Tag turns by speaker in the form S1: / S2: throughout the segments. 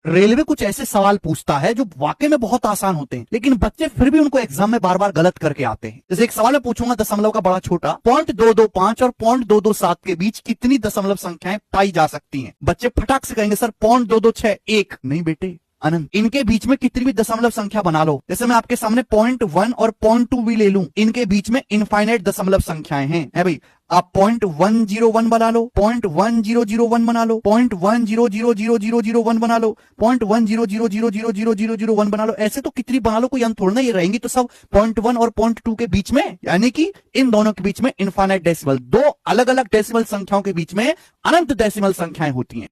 S1: Railway कुछ ऐसे सवाल पूछता है जो वाकई में बहुत आसान होते हैं, लेकिन बच्चे फिर भी उनको एग्जाम में बार बार गलत करके आते हैं। जैसे एक सवाल मैं पूछूंगा दशमलव का बड़ा छोटा, 0.225 और 0.227 के बीच कितनी दशमलव संख्याएं पाई जा सकती हैं? बच्चे फटाक से कहेंगे सर 0.226 नहीं बेटे अनंत, इनके बीच में कितनी भी दशमलव संख्या बना लो। जैसे मैं आपके सामने 0.1 और 0.2 भी ले लूं, इनके बीच में इनफाइनाइट दशमलव संख्याएं हैं, है भाई। आप 0.1001 बना लो, 0.1001 बना लो, 0.100001 बना लो, 0.10000001 बना लो, ऐसे तो कितनी बना लो, कोई अंत थोड़ा ना, ये रहेंगी तो सब 0.1 और 0.2 के बीच में, यानी कि इन दोनों के बीच में इनफाइनाइट डेसिमल, दो अलग अलग डेसिमल संख्याओं के बीच में अनंत डेसिमल संख्याएं होती हैं।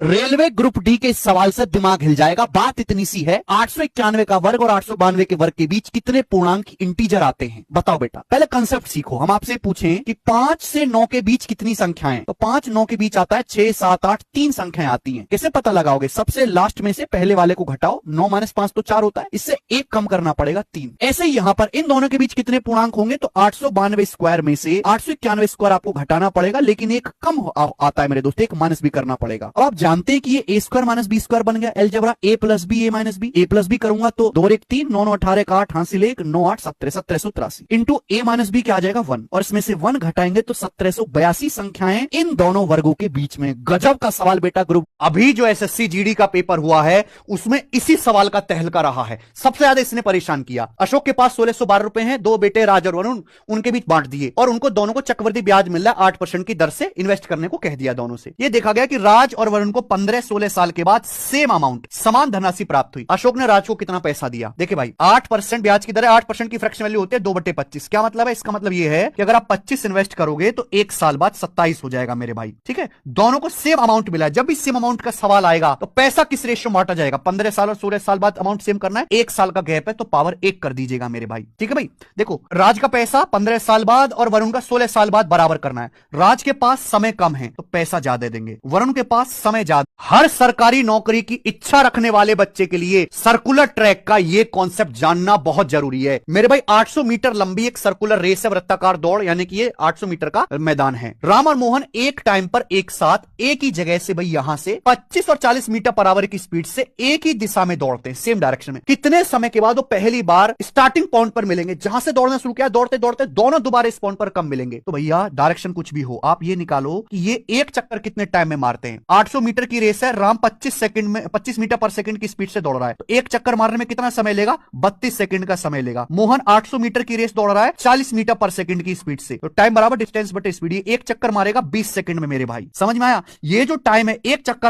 S1: रेलवे ग्रुप डी के इस सवाल से दिमाग हिल जाएगा। बात इतनी सी है, 891 का वर्ग और 892 के वर्ग के बीच कितने पूर्णांक इंटीजर आते हैं? बताओ बेटा, पहले कंसेप्ट सीखो। हम आपसे पूछें कि 5 से 9 के बीच कितनी संख्याएं, तो 5 9 के बीच आता है 6 7 8, 3 संख्याएं आती हैं। कैसे पता लगाओगे? सबसे लास्ट में से पहले वाले को घटाओ, 9 - 5 तो 4 होता है, इससे 1 कम करना पड़ेगा 3। ऐसे ही यहां पर इन दोनों के बीच कितने पूर्णांक होंगे? तो 892 स्क्वायर में से 891 स्क्वायर आपको घटाना पड़ेगा, लेकिन एक कम आता है मेरे दोस्त, एक माइनस भी करना पड़ेगा। अब आप जानते हैं कि ये ए स्क्वायर माइनस बी स्क्वायर बन गया अलजेब्रा, ए प्लस बी ए माइनस बी, ए प्लस बी करूंगा तो 2 और 1 3, 9 9 18 का 8 हासिल 1, 9 8 17 1783 इंटू ए माइनस बी क्या आ जाएगा 1, और इसमें से 1 घटाएंगे तो 1782 संख्याएं इन दोनों वर्गों के बीच में। गजब का सवाल बेटा ग्रुप।
S2: अभी जो एसएससी जीडी का पेपर हुआ है उसमें इसी सवाल का तहलका रहा है। सबसे ज्यादा इसने परेशान किया। अशोक के पास 1612 रुपए हैं, 2 बेटे राज और वरुण, उनके बीच बांट दिए और उनको दोनों को चक्रवृद्धि ब्याज मिल रहा है 8% की दर से, इन्वेस्ट करने को कह दिया दोनों से। यह देखा गया कि राज और वरुण को 15-16 साल के बाद सेम अमाउंट, समान धनराशि प्राप्त हुई। अशोक ने राज को कितना पैसा दिया? देखिए भाई, 8% ब्याज की दर है, 8% की फ्रैक्शन वैल्यू होती है 2/25। क्या मतलब है? इसका मतलब यह है कि अगर आप 25 इन्वेस्ट करोगे तो 1 साल बाद 27 हो जाएगा मेरे भाई। ठीक है, दोनों को सेम अमाउंट मिला है। जब भी सेम अमाउंट का सवाल आएगा तो पैसा किस रेशियो में बांटा जाएगा? 15 साल और 16 साल बाद अमाउंट सेम करना है, 1 साल का गैप है तो पावर 1 कर दीजिएगा मेरे भाई। ठीक है भाई, देखो राज का पैसा 15 साल बाद और वरुण का 16 साल बाद बराबर करना है। राज के पास समय कम है तो पैसा ज्यादा देंगे, वरुण के पास समय ज्यादा। हर सरकारी नौकरी की इच्छा रखने वाले बच्चे के लिए सर्कुलर ट्रैक का यह कॉन्सेप्ट जानना बहुत जरूरी है मेरे भाई। 800 मीटर लंबी एक सर्कुलर रेस है, वृत्ताकार दौड़, यानी कि ये 800 मीटर का मैदान है। राम और मोहन एक टाइम पर एक साथ एक ही जगह से भाई यहां से 25 और 40 मीटर पर आवर की स्पीड से एक ही दिशा में दौड़ते हैं, सेम डायरेक्शन में। कितने समय के बाद वो पहली बार स्टार्टिंग पॉइंट पर मिलेंगे? जहां से दौड़ना शुरू किया, दौड़ते दौड़ते दोनों दोबारा इस पॉइंट पर कम मिलेंगे। तो भैया डायरेक्शन कुछ भी हो, आप ये निकालो कि ये एक चक्कर कितने टाइम में मारते हैं। 800 मीटर की रेस है, राम 25 मीटर पर सेकंड की स्पीड से दौड़ रहा है, तो एक चक्कर मारने में कितना समय लेगा? 32 सेकंड का समय लेगा। मोहन 800 मीटर की रेस दौड़ रहा है 40 मीटर पर सेकंड की स्पीड से, तो टाइम बराबर डिस्टेंस बटे स्पीड, एक चक्कर मारेगा 20 सेकंड में मेरे भाई। समझ में आया? ये जो टाइम है एक चक्कर का